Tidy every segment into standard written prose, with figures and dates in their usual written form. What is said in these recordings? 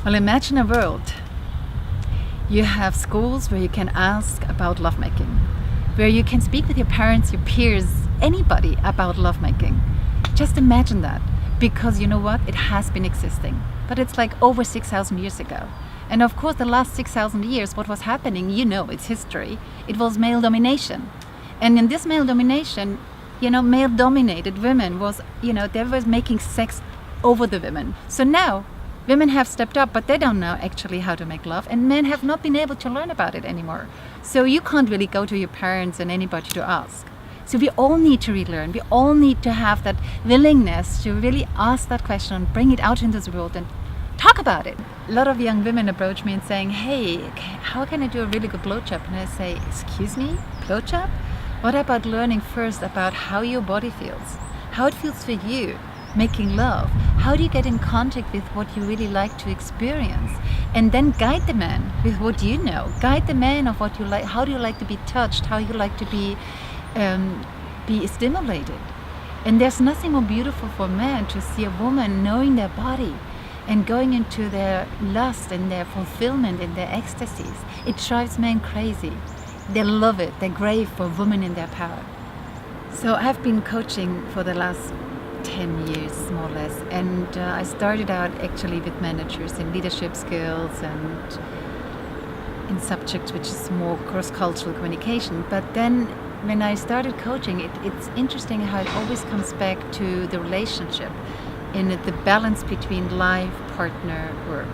Well, imagine a world. You have schools where you can ask about lovemaking, where you can speak with your parents, your peers, anybody about lovemaking. Just imagine that, because you know what? It has been existing, but it's like over 6,000 years ago. And of course, the last 6,000 years, what was happening, it's history. It was male domination. And in this male domination, male dominated women they were making sex over the women. So now, women have stepped up, but they don't know actually how to make love, and men have not been able to learn about it anymore. So you can't really go to your parents and anybody to ask. So we all need to relearn. We all need to have that willingness to really ask that question and bring it out into the world and talk about it. A lot of young women approach me and saying, hey, how can I do a really good blowjob? And I say, excuse me, blowjob? What about learning first about how your body feels? How it feels for you? Making love. How do you get in contact with what you really like to experience? And then guide the man with what you know. Guide the man of what you like. How do you like to be touched? How you like to be stimulated? And there's nothing more beautiful for men to see a woman knowing their body and going into their lust and their fulfillment and their ecstasies. It drives men crazy. They love it. They crave for women in their power. So I've been coaching for the last 10 years, more or less. And I started out actually with managers in leadership skills and in subjects which is more cross-cultural communication. But then when I started coaching, it's interesting how it always comes back to the relationship and the balance between life, partner, work.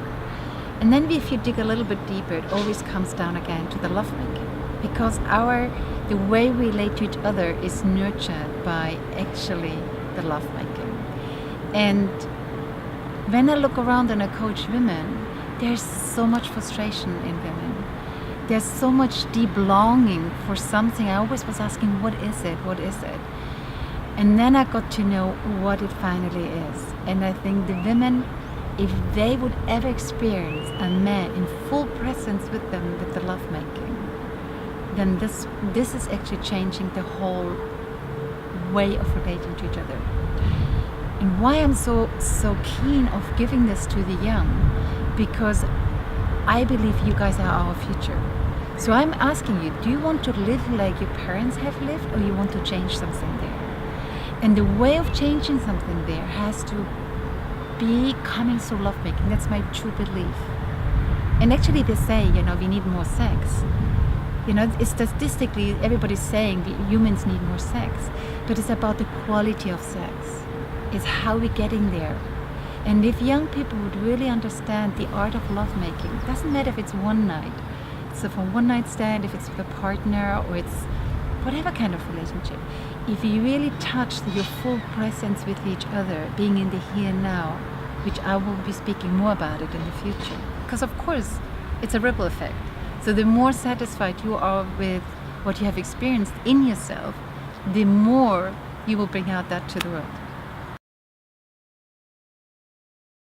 And then if you dig a little bit deeper, it always comes down again to the lovemaking. Because the way we relate to each other is nurtured by actually the lovemaking. And when I look around and I coach women, there's so much frustration in women. There's so much deep longing for something. I always was asking, what is it? What is it? And then I got to know what it finally is. And I think the women, if they would ever experience a man in full presence with them with the lovemaking, then this is actually changing the whole way of relating to each other. And why I'm so keen of giving this to the young, because I believe you guys are our future. So I'm asking you, do you want to live like your parents have lived, or you want to change something there? And the way of changing something there has to be coming through lovemaking. That's my true belief. And actually they say, we need more sex. It's statistically, everybody's saying humans need more sex, but it's about the quality of sex. It's how we're getting there. And if young people would really understand the art of lovemaking, it doesn't matter if it's one night. So from one night stand, if it's with a partner, or it's whatever kind of relationship. If you really touch your full presence with each other, being in the here and now, which I will be speaking more about it in the future. Because of course, it's a ripple effect. So the more satisfied you are with what you have experienced in yourself, the more you will bring out that to the world.